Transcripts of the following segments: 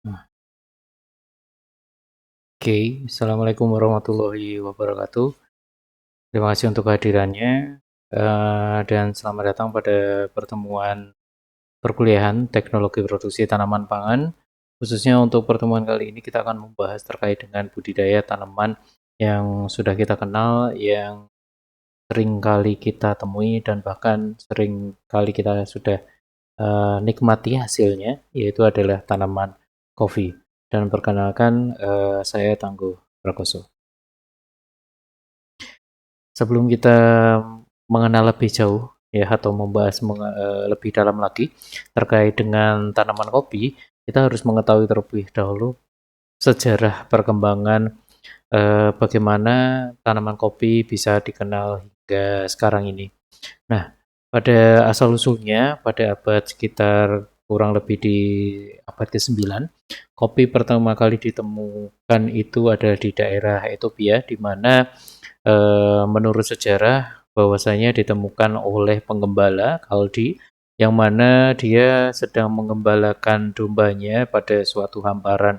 Nah, Oke, Assalamualaikum warahmatullahi wabarakatuh. Terima kasih untuk kehadirannya, dan selamat datang pada pertemuan perkuliahan Teknologi Produksi Tanaman Pangan. Khususnya untuk pertemuan kali ini kita akan membahas terkait dengan budidaya tanaman yang sudah kita kenal, yang sering kali kita temui dan bahkan sering kali kita sudah nikmati hasilnya, yaitu adalah tanaman kopi. Dan perkenalkan, saya Tangguh Prakoso. Sebelum kita mengenal lebih jauh ya atau membahas lebih dalam lagi terkait dengan tanaman kopi, kita harus mengetahui terlebih dahulu sejarah perkembangan bagaimana tanaman kopi bisa dikenal hingga sekarang ini. Nah, pada asal-usulnya pada abad sekitar kurang lebih di abad ke-9, kopi pertama kali ditemukan itu ada di daerah Ethiopia, di mana menurut sejarah bahwasanya ditemukan oleh penggembala Kaldi yang mana dia sedang mengembalakan dombanya pada suatu hamparan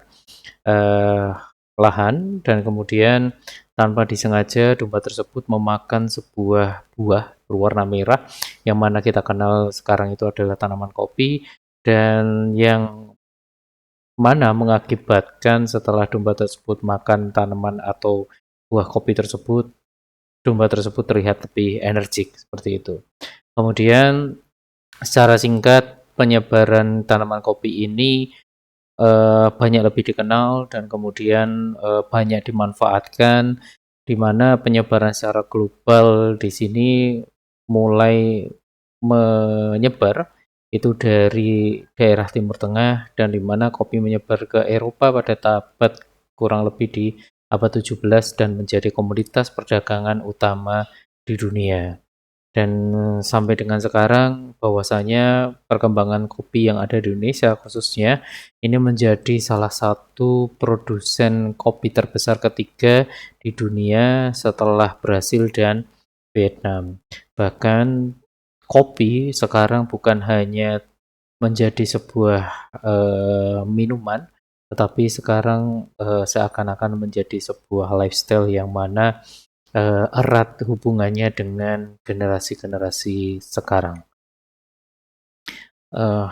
eh, lahan, dan kemudian tanpa disengaja domba tersebut memakan sebuah buah berwarna merah yang mana kita kenal sekarang itu adalah tanaman kopi, dan yang mana mengakibatkan setelah domba tersebut makan tanaman atau buah kopi tersebut, domba tersebut terlihat lebih energik seperti itu. Kemudian secara singkat penyebaran tanaman kopi ini banyak lebih dikenal dan kemudian banyak dimanfaatkan, di mana penyebaran secara global di sini mulai menyebar itu dari daerah Timur Tengah, dan di mana kopi menyebar ke Eropa pada abad kurang lebih di abad 17 dan menjadi komoditas perdagangan utama di dunia. Dan sampai dengan sekarang bahwasanya perkembangan kopi yang ada di Indonesia khususnya ini menjadi salah satu produsen kopi terbesar ketiga di dunia setelah Brasil dan Vietnam. Bahkan kopi sekarang bukan hanya menjadi sebuah minuman, tetapi sekarang seakan-akan menjadi sebuah lifestyle yang mana erat hubungannya dengan generasi-generasi sekarang. Uh,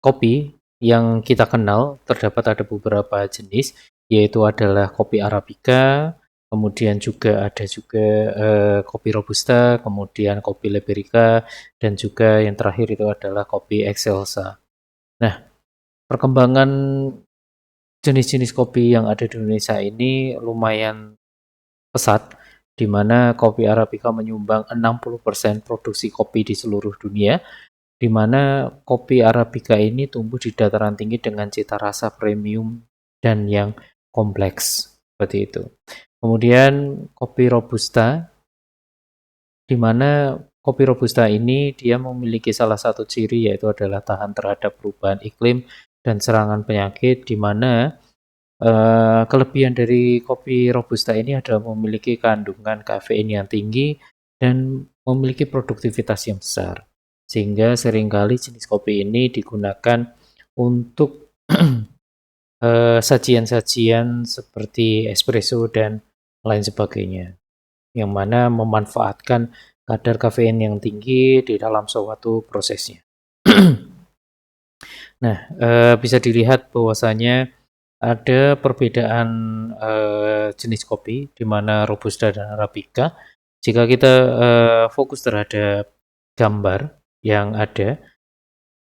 Kopi yang kita kenal terdapat ada beberapa jenis, yaitu adalah kopi Arabica, kemudian ada juga kopi Robusta, kemudian kopi Liberica, dan juga yang terakhir itu adalah kopi Excelsa. Nah, perkembangan jenis-jenis kopi yang ada di Indonesia ini lumayan pesat, di mana kopi Arabica menyumbang 60% produksi kopi di seluruh dunia, di mana kopi Arabica ini tumbuh di dataran tinggi dengan cita rasa premium dan yang kompleks, seperti itu. Kemudian kopi Robusta, di mana kopi Robusta ini dia memiliki salah satu ciri, yaitu adalah tahan terhadap perubahan iklim dan serangan penyakit, di mana kelebihan dari kopi Robusta ini adalah memiliki kandungan kafein yang tinggi dan memiliki produktivitas yang besar. Sehingga seringkali jenis kopi ini digunakan untuk sajian-sajian seperti espresso dan lain sebagainya, yang mana memanfaatkan kadar kafein yang tinggi di dalam suatu prosesnya. Nah, bisa dilihat bahwasanya ada perbedaan jenis kopi di mana Robusta dan Arabica. Jika kita fokus terhadap gambar yang ada,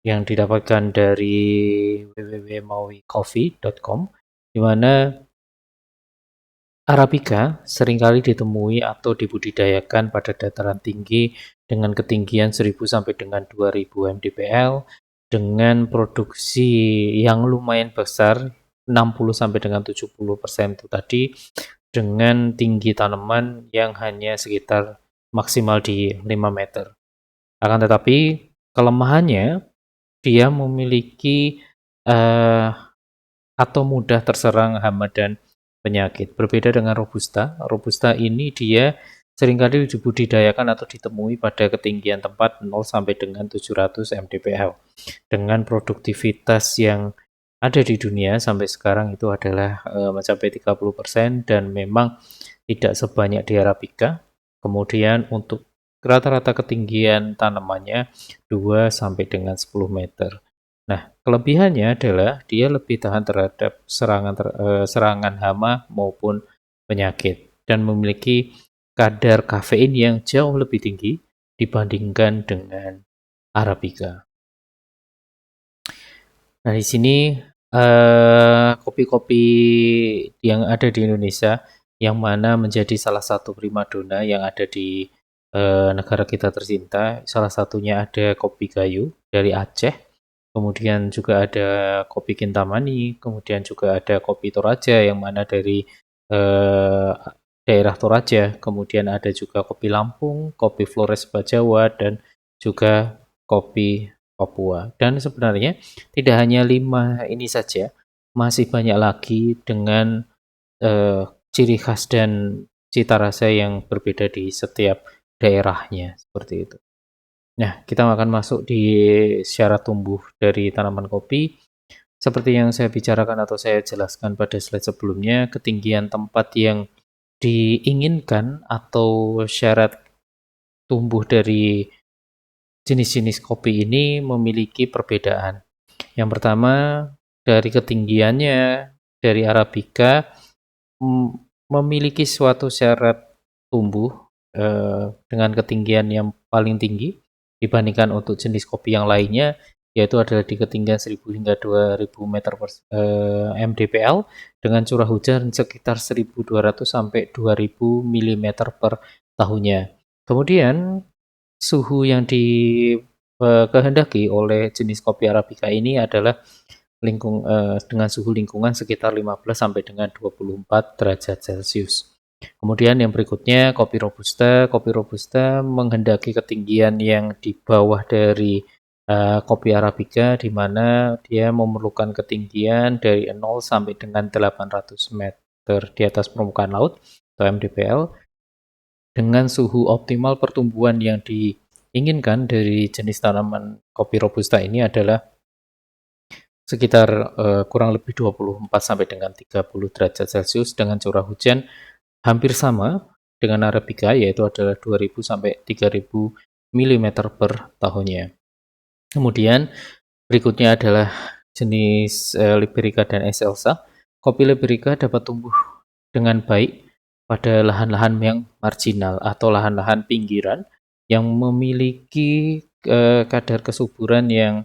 yang didapatkan dari www.mauicoffee.com, di mana Arabica seringkali ditemui atau dibudidayakan pada dataran tinggi dengan ketinggian 1000 sampai dengan 2000 mdpl dengan produksi yang lumayan besar, 60 sampai dengan 70% itu tadi, dengan tinggi tanaman yang hanya sekitar maksimal di 5 meter. Akan tetapi kelemahannya dia memiliki eh, atau mudah terserang hama dan penyakit. Berbeda dengan Robusta, Robusta ini dia seringkali dibudidayakan atau ditemui pada ketinggian tempat 0 sampai dengan 700 mdpl. Dengan produktivitas yang ada di dunia sampai sekarang itu adalah mencapai 30% dan memang tidak sebanyak di Arabica. Kemudian untuk rata-rata ketinggian tanamannya 2 sampai dengan 10 meter. Nah, kelebihannya adalah dia lebih tahan terhadap serangan hama maupun penyakit dan memiliki kadar kafein yang jauh lebih tinggi dibandingkan dengan Arabica. Nah, di sini kopi-kopi yang ada di Indonesia yang mana menjadi salah satu primadona yang ada di negara kita tercinta. Salah satunya ada kopi Gayo dari Aceh, kemudian juga ada kopi Kintamani, kemudian juga ada kopi Toraja yang mana dari eh, daerah Toraja, kemudian ada juga kopi Lampung, kopi Flores Bajawa, dan juga kopi Papua. Dan sebenarnya tidak hanya 5 ini saja, masih banyak lagi dengan eh, ciri khas dan cita rasa yang berbeda di setiap daerahnya, seperti itu. Nah, kita akan masuk di syarat tumbuh dari tanaman kopi. Seperti yang saya bicarakan atau saya jelaskan pada slide sebelumnya, ketinggian tempat yang diinginkan atau syarat tumbuh dari jenis-jenis kopi ini memiliki perbedaan. Yang pertama, dari ketinggiannya, dari Arabica memiliki suatu syarat tumbuh dengan ketinggian yang paling tinggi dibandingkan untuk jenis kopi yang lainnya, yaitu adalah di ketinggian 1000 hingga 2000 meter per mdpl dengan curah hujan sekitar 1200 sampai 2000 mm per tahunnya. Kemudian suhu yang dikehendaki oleh jenis kopi Arabica ini adalah dengan suhu lingkungan sekitar 15 sampai dengan 24 derajat Celcius. Kemudian yang berikutnya kopi Robusta. Kopi Robusta menghendaki ketinggian yang di bawah dari kopi Arabica, di mana dia memerlukan ketinggian dari 0 sampai dengan 800 meter di atas permukaan laut atau mdpl dengan suhu optimal pertumbuhan yang diinginkan dari jenis tanaman kopi Robusta ini adalah sekitar kurang lebih 24 sampai dengan 30 derajat Celcius dengan curah hujan hampir sama dengan Arabica, yaitu adalah 2000 sampai 3000 mm per tahunnya. Kemudian berikutnya adalah jenis Liberica dan Excelsa. Kopi Liberica dapat tumbuh dengan baik pada lahan-lahan yang marginal atau lahan-lahan pinggiran yang memiliki kadar kesuburan yang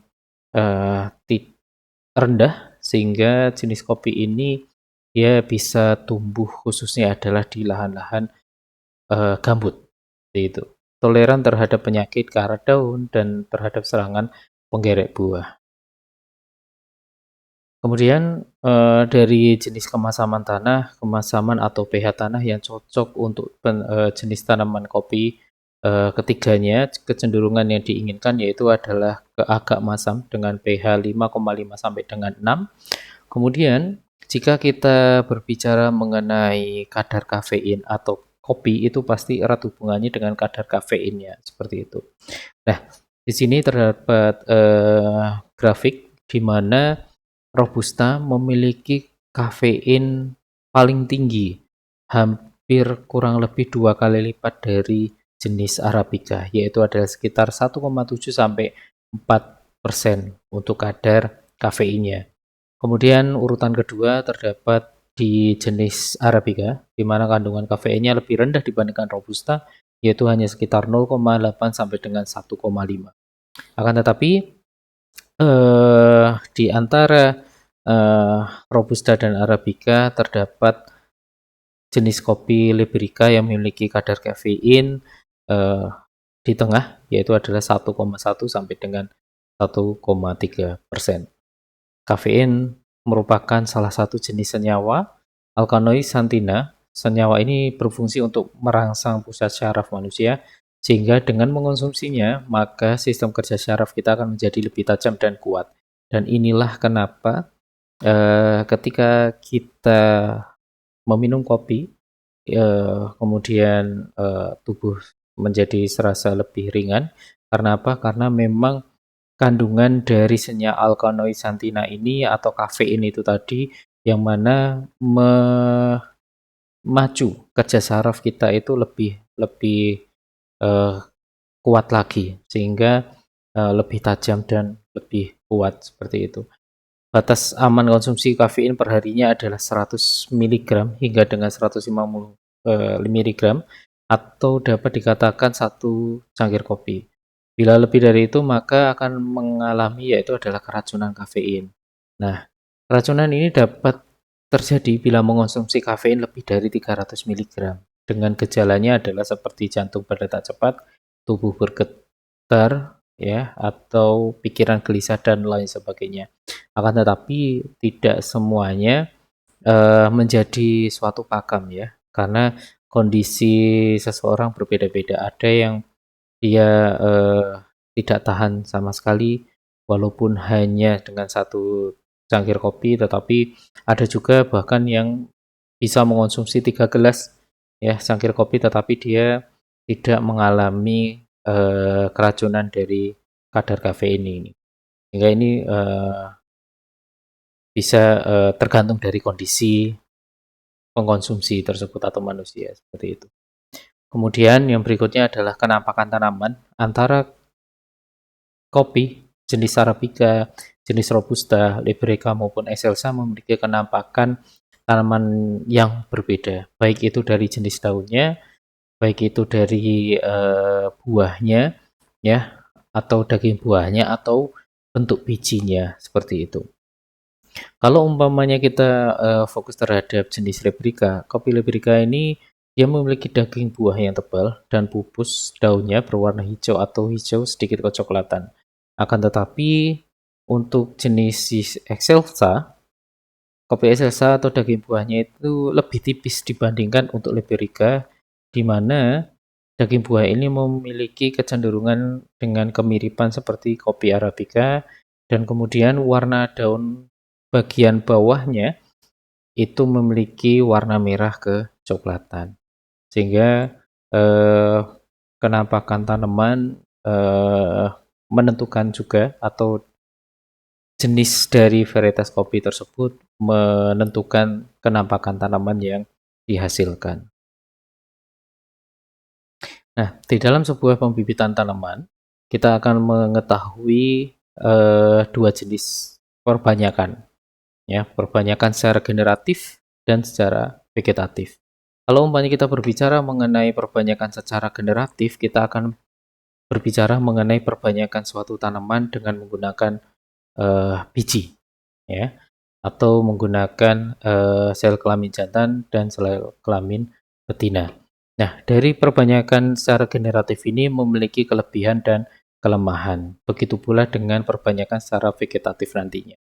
rendah, sehingga jenis kopi ini dia bisa tumbuh khususnya adalah di lahan-lahan gambut, itu toleran terhadap penyakit karat daun dan terhadap serangan penggerek buah. Kemudian dari jenis kemasaman tanah, kemasaman atau pH tanah yang cocok untuk jenis tanaman kopi, ketiganya kecenderungan yang diinginkan yaitu adalah ke agak masam dengan pH 5,5 sampai dengan 6. Kemudian jika kita berbicara mengenai kadar kafein atau kopi, itu pasti erat hubungannya dengan kadar kafeinnya, seperti itu. Nah, di sini terdapat grafik di mana Robusta memiliki kafein paling tinggi, hampir kurang lebih 2 kali lipat dari jenis Arabica, yaitu adalah sekitar 1,7 sampai 4% untuk kadar kafeinnya. Kemudian urutan kedua terdapat di jenis Arabica, di mana kandungan kafeinnya lebih rendah dibandingkan Robusta, yaitu hanya sekitar 0,8 sampai dengan 1,5. Akan tetapi di antara Robusta dan Arabica terdapat jenis kopi Liberica yang memiliki kadar kafein di tengah, yaitu adalah 1,1 sampai dengan 1,3%. Kafein merupakan salah satu jenis senyawa alkaloid santina. Senyawa ini berfungsi untuk merangsang pusat syaraf manusia, sehingga dengan mengonsumsinya, maka sistem kerja syaraf kita akan menjadi lebih tajam dan kuat. Dan inilah kenapa ketika kita meminum kopi, kemudian tubuh menjadi serasa lebih ringan. Karena apa? Karena memang kandungan dari senyawa alkaloid santina ini atau kafein itu tadi yang mana memacu kerja saraf kita itu lebih lebih eh, kuat lagi sehingga lebih tajam dan lebih kuat seperti itu. Batas aman konsumsi kafein perharinya adalah 100 mg hingga dengan 150 mg atau dapat dikatakan satu cangkir kopi. Bila lebih dari itu maka akan mengalami yaitu adalah keracunan kafein. Nah, keracunan ini dapat terjadi bila mengonsumsi kafein lebih dari 300 mg. Dengan gejalanya adalah seperti jantung berdetak cepat, tubuh bergetar, ya, atau pikiran gelisah dan lain sebagainya. Akan tetapi tidak semuanya menjadi suatu pakam ya, karena kondisi seseorang berbeda-beda. Ada yang dia tidak tahan sama sekali walaupun hanya dengan satu cangkir kopi, tetapi ada juga bahkan yang bisa mengonsumsi 3 gelas ya cangkir kopi tetapi dia tidak mengalami keracunan dari kadar kafein ini. Sehingga ini bisa tergantung dari kondisi pengkonsumsi tersebut atau manusia seperti itu. Kemudian yang berikutnya adalah kenampakan tanaman antara kopi jenis Arabica, jenis Robusta, Liberica maupun Excelsa memiliki kenampakan tanaman yang berbeda, baik itu dari jenis daunnya, baik itu dari buahnya, ya, atau daging buahnya, atau bentuk bijinya seperti itu. Kalau umpamanya kita fokus terhadap jenis Liberica, kopi Liberica ini dia memiliki daging buah yang tebal dan pupus daunnya berwarna hijau atau hijau sedikit kecoklatan. Akan tetapi untuk jenis Excelsa, kopi Excelsa atau daging buahnya itu lebih tipis dibandingkan untuk Liberica, di mana daging buah ini memiliki kecenderungan dengan kemiripan seperti kopi Arabica, dan kemudian warna daun bagian bawahnya itu memiliki warna merah kecoklatan. Sehingga kenampakan tanaman menentukan juga, atau jenis dari varietas kopi tersebut menentukan kenampakan tanaman yang dihasilkan. Nah, di dalam sebuah pembibitan tanaman, kita akan mengetahui dua jenis perbanyakan. Ya, perbanyakan secara generatif dan secara vegetatif. Kalau umpamanya kita berbicara mengenai perbanyakan secara generatif, kita akan berbicara mengenai perbanyakan suatu tanaman dengan menggunakan biji, ya, atau menggunakan sel kelamin jantan dan sel kelamin betina. Nah, dari perbanyakan secara generatif ini memiliki kelebihan dan kelemahan. Begitu pula dengan perbanyakan secara vegetatif nantinya.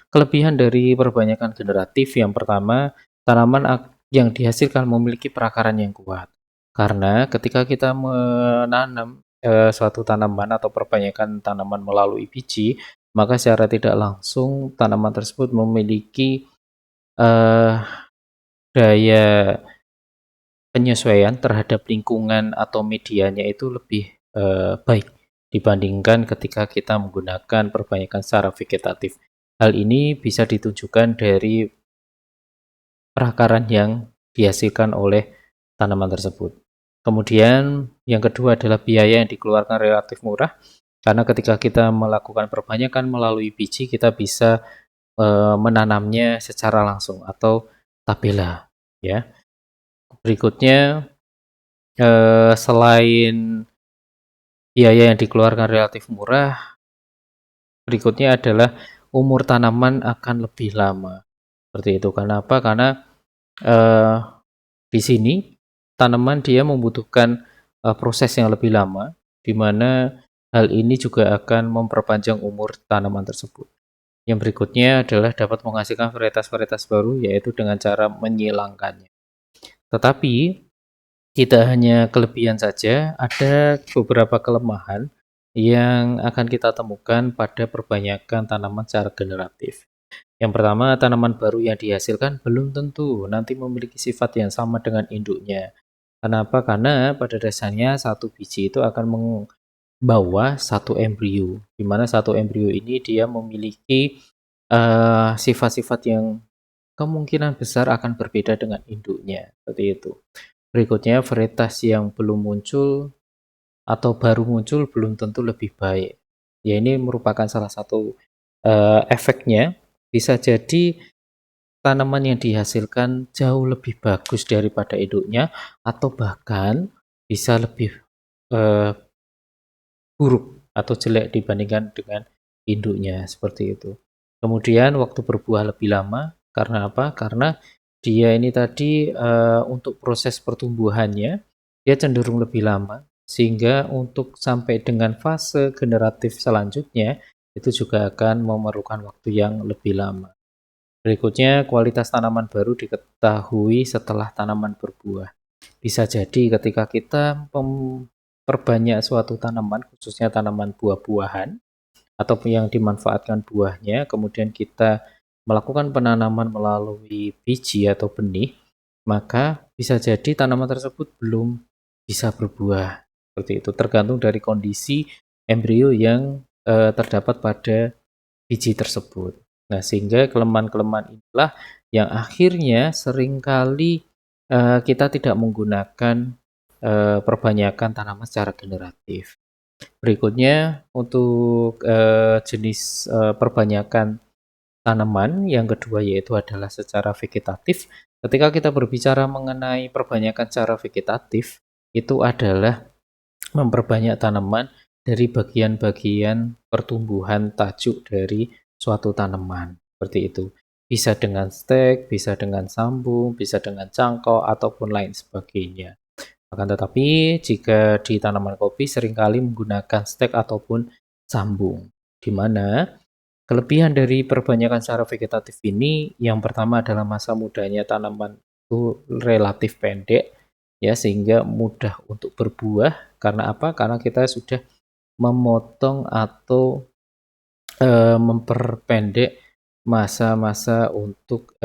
Kelebihan dari perbanyakan generatif yang pertama, tanaman yang dihasilkan memiliki perakaran yang kuat. Karena ketika kita menanam suatu tanaman atau perbanyakan tanaman melalui biji, maka secara tidak langsung tanaman tersebut memiliki eh, daya penyesuaian terhadap lingkungan atau medianya itu lebih baik dibandingkan ketika kita menggunakan perbanyakan secara vegetatif. Hal ini bisa ditunjukkan dari perakaran yang dihasilkan oleh tanaman tersebut. Kemudian yang kedua adalah biaya yang dikeluarkan relatif murah, karena ketika kita melakukan perbanyakan melalui biji, kita bisa menanamnya secara langsung atau tabela, ya. Berikutnya, selain biaya yang dikeluarkan relatif murah, berikutnya adalah umur tanaman akan lebih lama. Seperti itu. Kenapa? Karena di sini tanaman dia membutuhkan proses yang lebih lama, di mana hal ini juga akan memperpanjang umur tanaman tersebut. Yang berikutnya adalah dapat menghasilkan varietas-varietas baru, yaitu dengan cara menyilangkannya. Tetapi tidak hanya kelebihan saja, ada beberapa kelemahan yang akan kita temukan pada perbanyakan tanaman secara generatif. Yang pertama, tanaman baru yang dihasilkan belum tentu nanti memiliki sifat yang sama dengan induknya. Kenapa? Karena pada dasarnya satu biji itu akan membawa satu embrio, di mana satu embrio ini dia memiliki sifat-sifat yang kemungkinan besar akan berbeda dengan induknya, seperti itu. Berikutnya, varietas yang belum muncul atau baru muncul belum tentu lebih baik. Ya, ini merupakan salah satu efeknya. Bisa jadi tanaman yang dihasilkan jauh lebih bagus daripada induknya, atau bahkan bisa lebih eh, buruk atau jelek dibandingkan dengan induknya, seperti itu. Kemudian waktu berbuah lebih lama, karena apa? Karena dia ini tadi untuk proses pertumbuhannya dia cenderung lebih lama, sehingga untuk sampai dengan fase generatif selanjutnya itu juga akan memerlukan waktu yang lebih lama. Berikutnya, kualitas tanaman baru diketahui setelah tanaman berbuah. Bisa jadi ketika kita memperbanyak suatu tanaman, khususnya tanaman buah-buahan, ataupun yang dimanfaatkan buahnya, kemudian kita melakukan penanaman melalui biji atau benih, maka bisa jadi tanaman tersebut belum bisa berbuah. Seperti itu, tergantung dari kondisi embrio yang terdapat pada biji tersebut. Nah, sehingga kelemahan-kelemahan inilah yang akhirnya seringkali kita tidak menggunakan perbanyakan tanaman secara generatif. Berikutnya untuk jenis perbanyakan tanaman yang kedua yaitu adalah secara vegetatif. Ketika kita berbicara mengenai perbanyakan secara vegetatif, itu adalah memperbanyak tanaman dari bagian-bagian pertumbuhan tajuk dari suatu tanaman. Seperti itu. Bisa dengan stek, bisa dengan sambung, bisa dengan cangkok, ataupun lain sebagainya. Akan tetapi, jika di tanaman kopi seringkali menggunakan stek ataupun sambung, di mana kelebihan dari perbanyakan secara vegetatif ini, yang pertama adalah masa mudanya tanaman itu relatif pendek, ya, sehingga mudah untuk berbuah. Karena apa? Karena kita sudah memotong atau memperpendek masa-masa untuk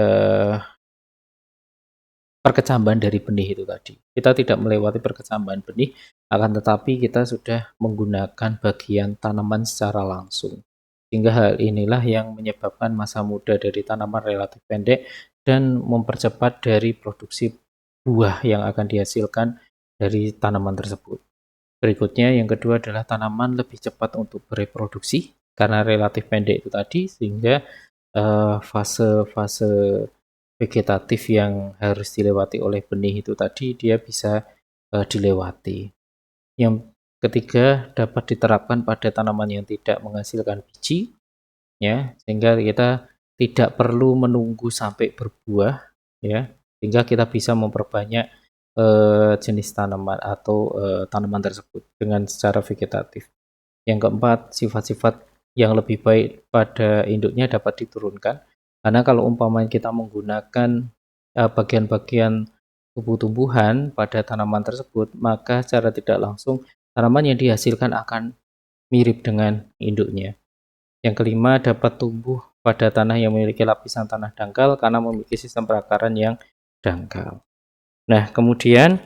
perkecambahan dari benih itu tadi. Kita tidak melewati perkecambahan benih, akan tetapi kita sudah menggunakan bagian tanaman secara langsung. Sehingga hal inilah yang menyebabkan masa muda dari tanaman relatif pendek dan mempercepat dari produksi buah yang akan dihasilkan dari tanaman tersebut. Berikutnya yang kedua adalah tanaman lebih cepat untuk bereproduksi karena relatif pendek itu tadi, sehingga fase-fase vegetatif yang harus dilewati oleh benih itu tadi dia bisa dilewati. Yang ketiga dapat diterapkan pada tanaman yang tidak menghasilkan biji, ya, sehingga kita tidak perlu menunggu sampai berbuah, ya, sehingga kita bisa memperbanyak jenis tanaman atau tanaman tersebut dengan secara vegetatif. Yang keempat, sifat-sifat yang lebih baik pada induknya dapat diturunkan. Karena kalau umpamanya kita menggunakan bagian-bagian tubuh tumbuhan pada tanaman tersebut, maka secara tidak langsung tanaman yang dihasilkan akan mirip dengan induknya. Yang kelima, dapat tumbuh pada tanah yang memiliki lapisan tanah dangkal karena memiliki sistem perakaran yang dangkal. Nah, kemudian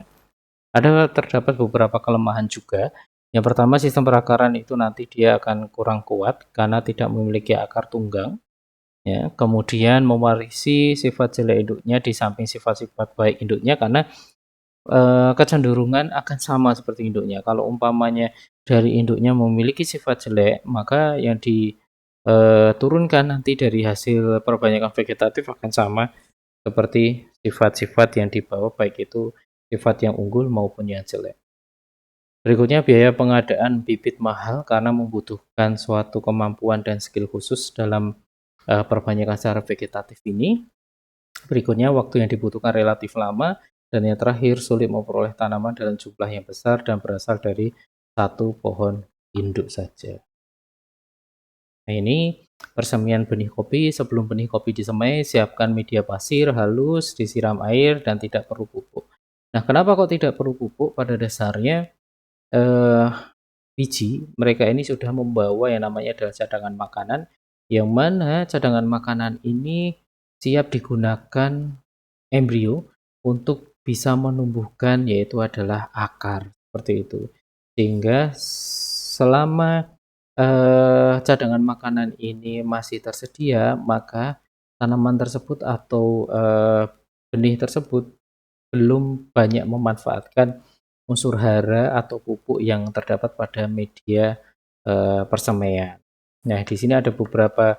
terdapat beberapa kelemahan juga. Yang pertama, sistem perakaran itu nanti dia akan kurang kuat karena tidak memiliki akar tunggang. Ya, kemudian mewarisi sifat jelek induknya di samping sifat-sifat baik induknya karena kecenderungan akan sama seperti induknya. Kalau umpamanya dari induknya memiliki sifat jelek, maka yang diturunkan nanti dari hasil perbanyakan vegetatif akan sama seperti sifat-sifat yang dibawa, baik itu sifat yang unggul maupun yang jelek. Berikutnya, biaya pengadaan bibit mahal karena membutuhkan suatu kemampuan dan skill khusus dalam perbanyakan secara vegetatif ini. Berikutnya, waktu yang dibutuhkan relatif lama. Dan yang terakhir, sulit memperoleh tanaman dalam jumlah yang besar dan berasal dari satu pohon induk saja. Nah, ini persemian benih kopi. Sebelum benih kopi disemai, siapkan media pasir halus, disiram air, dan tidak perlu pupuk. Nah, kenapa kok tidak perlu pupuk? Pada dasarnya, biji mereka ini sudah membawa yang namanya adalah cadangan makanan yang mana cadangan makanan ini siap digunakan embrio untuk bisa menumbuhkan, yaitu adalah akar, seperti itu. Sehingga selama cadangan makanan ini masih tersedia, maka tanaman tersebut atau benih tersebut belum banyak memanfaatkan unsur hara atau pupuk yang terdapat pada media persemaian. Nah, di sini ada beberapa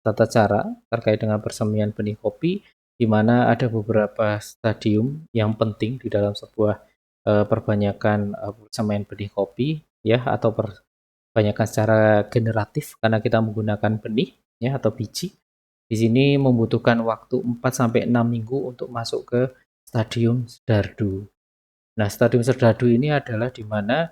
tata cara terkait dengan persemaian benih kopi, di mana ada beberapa stadium yang penting di dalam sebuah perbanyakan persemaian benih kopi, ya, atau perbanyakan secara generatif karena kita menggunakan benih, ya, atau biji. Di sini membutuhkan waktu 4 sampai 6 minggu untuk masuk ke stadium serdadu. Nah, stadium serdadu ini adalah di mana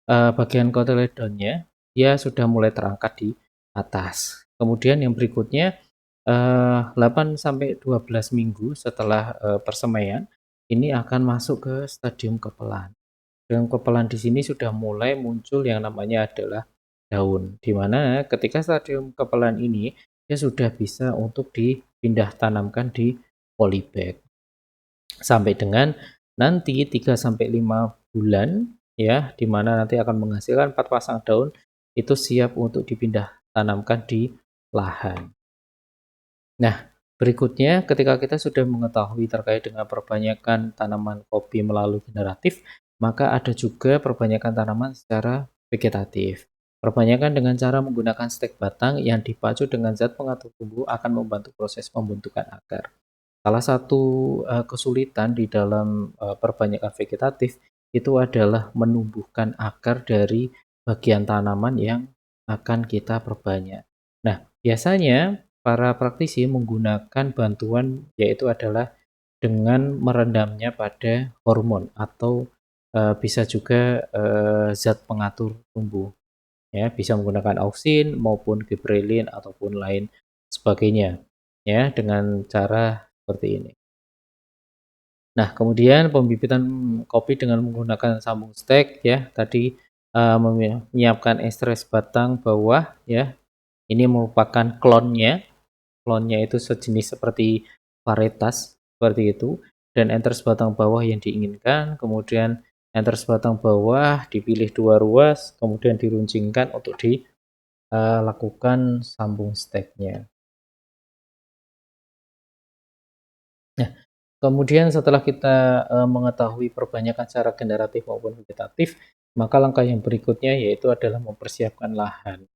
bagian kotyledonnya dia sudah mulai terangkat di atas. Kemudian yang berikutnya 8 sampai 12 minggu setelah persemaian ini akan masuk ke stadium kepelan. Dan kepelan di sini sudah mulai muncul yang namanya adalah daun, di mana ketika stadium kepelan ini dia sudah bisa untuk dipindah tanamkan di polybag. Sampai dengan nanti 3 sampai 5 bulan, ya, di mana nanti akan menghasilkan 4 pasang daun itu siap untuk dipindah tanamkan di lahan. Nah, berikutnya ketika kita sudah mengetahui terkait dengan perbanyakan tanaman kopi melalui generatif, maka ada juga perbanyakan tanaman secara vegetatif. Perbanyakan dengan cara menggunakan stek batang yang dipacu dengan zat pengatur tumbuh akan membantu proses pembentukan akar. Salah satu kesulitan di dalam perbanyakan vegetatif itu adalah menumbuhkan akar dari bagian tanaman yang akan kita perbanyak. Nah, biasanya para praktisi menggunakan bantuan yaitu adalah dengan merendamnya pada hormon atau bisa juga zat pengatur tumbuh, ya, bisa menggunakan auksin maupun giberellin ataupun lain sebagainya, ya, dengan cara seperti ini. Nah, kemudian pembibitan kopi dengan menggunakan sambung stek, ya, tadi menyiapkan ekstrak batang bawah, ya, ini merupakan klonnya. Klonnya itu sejenis seperti varietas seperti itu, dan enter batang bawah yang diinginkan, kemudian enter batang bawah dipilih 2 ruas, kemudian diruncingkan untuk dilakukan sambung steknya. Nah, kemudian setelah kita mengetahui perbanyakan secara generatif maupun vegetatif, maka langkah yang berikutnya yaitu adalah mempersiapkan lahan.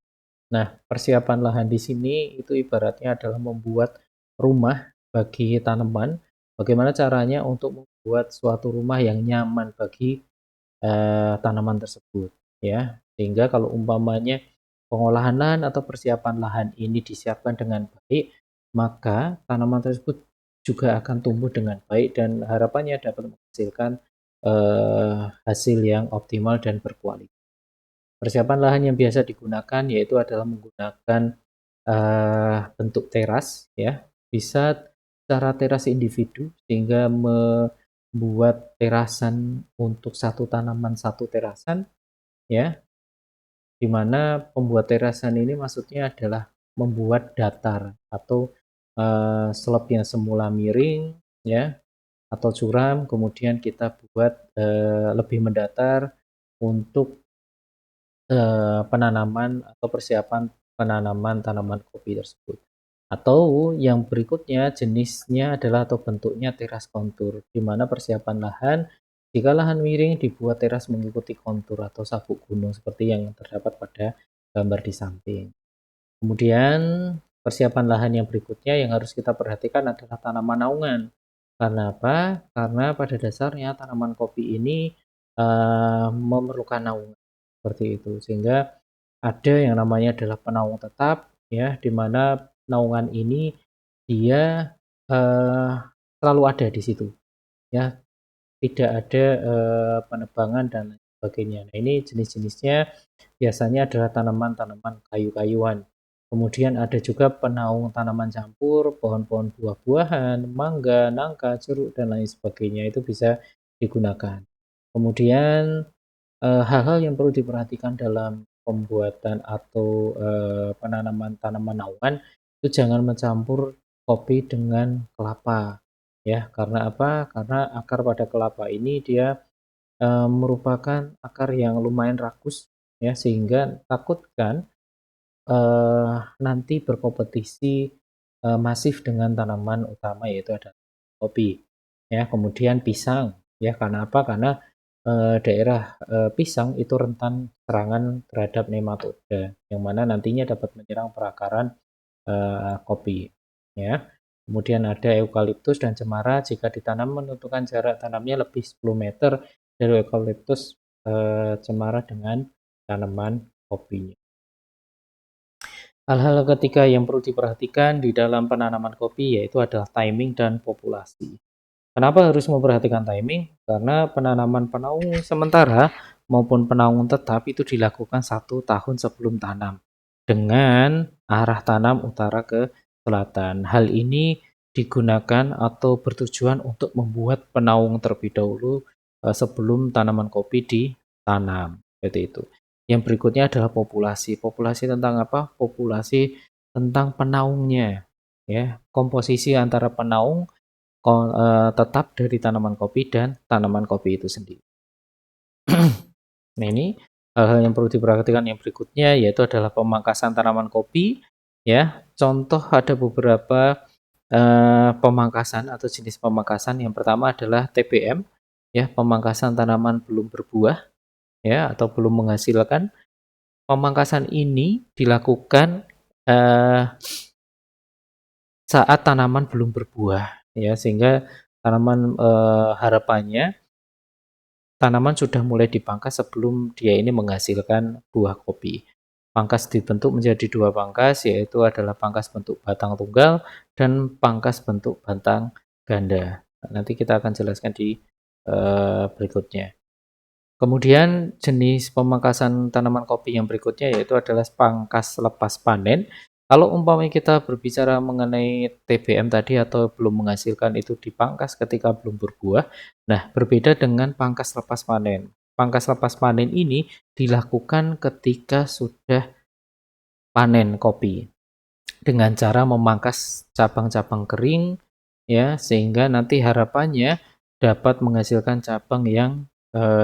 Nah, persiapan lahan di sini itu ibaratnya adalah membuat rumah bagi tanaman. Bagaimana caranya untuk membuat suatu rumah yang nyaman bagi tanaman tersebut, ya. Sehingga kalau umpamanya pengolahan lahan atau persiapan lahan ini disiapkan dengan baik, maka tanaman tersebut juga akan tumbuh dengan baik dan harapannya dapat menghasilkan hasil yang optimal dan berkualitas. Persiapan lahan yang biasa digunakan yaitu adalah menggunakan bentuk teras, ya. Bisa secara teras individu sehingga membuat terasan untuk satu tanaman satu terasan, ya. Di mana pembuat terasan ini maksudnya adalah membuat datar atau slope yang semula miring, ya, atau curam kemudian kita buat lebih mendatar untuk penanaman atau persiapan penanaman tanaman kopi tersebut. Atau yang berikutnya jenisnya adalah atau bentuknya teras kontur, di mana persiapan lahan jika lahan miring dibuat teras mengikuti kontur atau sabuk gunung seperti yang terdapat pada gambar di samping. Kemudian persiapan lahan yang berikutnya yang harus kita perhatikan adalah tanaman naungan. Karena apa? Karena pada dasarnya tanaman kopi ini memerlukan naungan seperti itu. Sehingga ada yang namanya adalah penaung tetap, ya, di mana naungan ini dia selalu ada di situ, ya, tidak ada penebangan dan lain sebagainya. Nah, ini jenis-jenisnya biasanya adalah tanaman-tanaman kayu-kayuan. Kemudian ada juga penaung tanaman campur, pohon-pohon buah-buahan, mangga, nangka, jeruk, dan lain sebagainya itu bisa digunakan. Kemudian hal-hal yang perlu diperhatikan dalam pembuatan atau penanaman tanaman naungan itu jangan mencampur kopi dengan kelapa ya. Karena apa? Karena akar pada kelapa ini dia merupakan akar yang lumayan rakus ya, sehingga takutkan nanti berkompetisi masif dengan tanaman utama yaitu ada kopi ya. Kemudian pisang ya, karena apa? Karena daerah pisang itu rentan serangan terhadap nematoda yang mana nantinya dapat menyerang perakaran kopi ya. Kemudian ada eukaliptus dan cemara, jika ditanam menentukan jarak tanamnya lebih 10 meter dari eukaliptus cemara dengan tanaman kopinya. Hal-hal ketiga yang perlu diperhatikan di dalam penanaman kopi yaitu adalah timing dan populasi. Kenapa harus memperhatikan timing? Karena penanaman penaung sementara maupun penaung tetap itu dilakukan 1 tahun sebelum tanam dengan arah tanam utara ke selatan. Hal ini digunakan atau bertujuan untuk membuat penaung terlebih dahulu sebelum tanaman kopi ditanam. Seperti itu. Yang berikutnya adalah populasi. Populasi tentang apa? Populasi tentang penaungnya. Ya, komposisi antara penaung tetap dari tanaman kopi dan tanaman kopi itu sendiri. Nah, ini hal-hal yang perlu diperhatikan yang berikutnya yaitu adalah pemangkasan tanaman kopi ya. Contoh ada beberapa pemangkasan atau jenis pemangkasan. Yang pertama adalah TBM ya, pemangkasan tanaman belum berbuah ya atau belum menghasilkan. Pemangkasan ini dilakukan saat tanaman belum berbuah ya, sehingga tanaman harapannya tanaman sudah mulai dipangkas sebelum dia ini menghasilkan buah kopi. Pangkas dibentuk menjadi 2 pangkas, yaitu adalah pangkas bentuk batang tunggal dan pangkas bentuk batang ganda. Nanti kita akan jelaskan di berikutnya. Kemudian jenis pemangkasan tanaman kopi yang berikutnya yaitu adalah pangkas lepas panen. Kalau umpamanya kita berbicara mengenai TBM tadi atau belum menghasilkan itu dipangkas ketika belum berbuah. Nah, berbeda dengan pangkas lepas panen. Pangkas lepas panen ini dilakukan ketika sudah panen kopi dengan cara memangkas cabang-cabang kering ya, sehingga nanti harapannya dapat menghasilkan cabang yang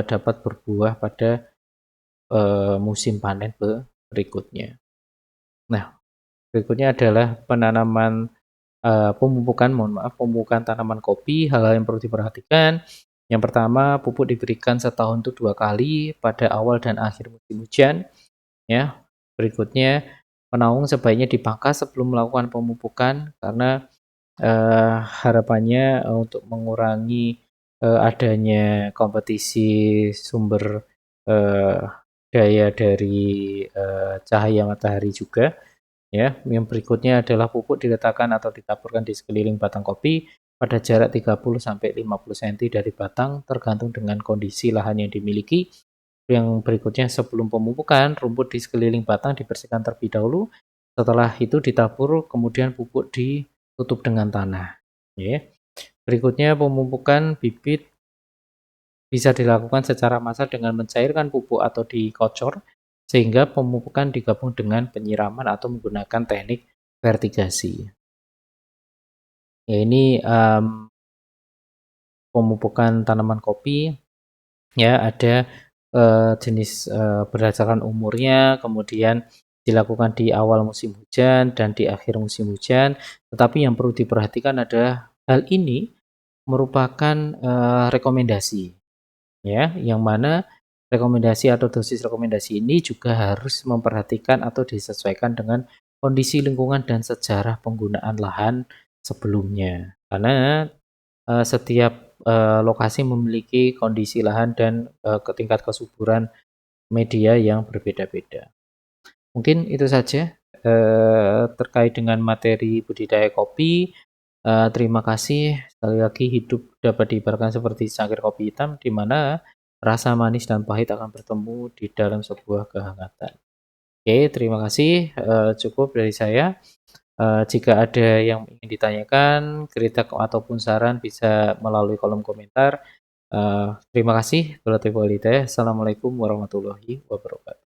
dapat berbuah pada musim panen berikutnya. Nah, berikutnya adalah penanaman pemupukan tanaman kopi. Hal-hal yang perlu diperhatikan. Yang pertama, pupuk diberikan setahun itu 2 kali pada awal dan akhir musim hujan. Ya. Berikutnya, penaung sebaiknya dipangkas sebelum melakukan pemupukan karena harapannya untuk mengurangi adanya kompetisi sumber daya dari cahaya matahari juga. Ya, yang berikutnya adalah pupuk diletakkan atau ditaburkan di sekeliling batang kopi pada jarak 30 sampai 50 cm dari batang tergantung dengan kondisi lahan yang dimiliki. Yang berikutnya sebelum pemupukan, rumput di sekeliling batang dibersihkan terlebih dahulu. Setelah itu ditabur, kemudian pupuk ditutup dengan tanah. Ya. Berikutnya pemupukan bibit bisa dilakukan secara massal dengan mencairkan pupuk atau dikocor, sehingga pemupukan digabung dengan penyiraman atau menggunakan teknik vertigasi. Ya, ini pemupukan tanaman kopi ya, ada jenis berdasarkan umurnya, kemudian dilakukan di awal musim hujan dan di akhir musim hujan. Tetapi yang perlu diperhatikan adalah hal ini merupakan rekomendasi ya, yang mana rekomendasi atau dosis rekomendasi ini juga harus memperhatikan atau disesuaikan dengan kondisi lingkungan dan sejarah penggunaan lahan sebelumnya. Karena setiap lokasi memiliki kondisi lahan dan tingkat kesuburan media yang berbeda-beda. Mungkin itu saja terkait dengan materi budidaya kopi. Terima kasih. Sekali lagi, hidup dapat diibaratkan seperti cangkir kopi hitam, di mana rasa manis dan pahit akan bertemu di dalam sebuah kehangatan. Oke, terima kasih. Cukup dari saya. Jika ada yang ingin ditanyakan, kritik ataupun saran bisa melalui kolom komentar. Terima kasih. Assalamualaikum warahmatullahi wabarakatuh.